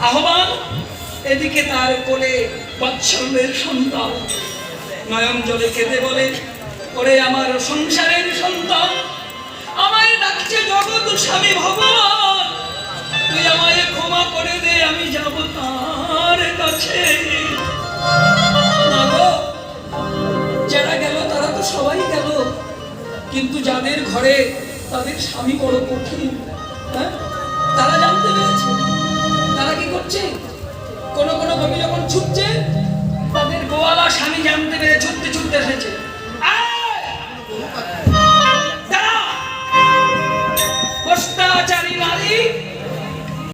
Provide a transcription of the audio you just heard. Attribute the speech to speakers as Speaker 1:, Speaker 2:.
Speaker 1: আহ্বান, এদিকে তার কোলে বাৎসল্যের সন্তান নয়ন জলে কেঁদে বলে, ওরে আমার সংসারের সন্তান, আমায় ডাকছে জগৎ স্বামী ভগবান, তুই আমায় ক্ষমা করে দে, আমি যাব তার কাছে। না গো, যারা গেল তারা তো সবাই গেল, কিন্তু যাদের ঘরে তাদের স্বামী বড় কঠিন, হ্যাঁ, তারা জানতে পেরেছে। তারা কি করছে? কোন কোন কবি যখন ছুটছে, তাদের গোয়ালা স্বামী জানতে পেরে ছুটতে ছুটতে এসেছে।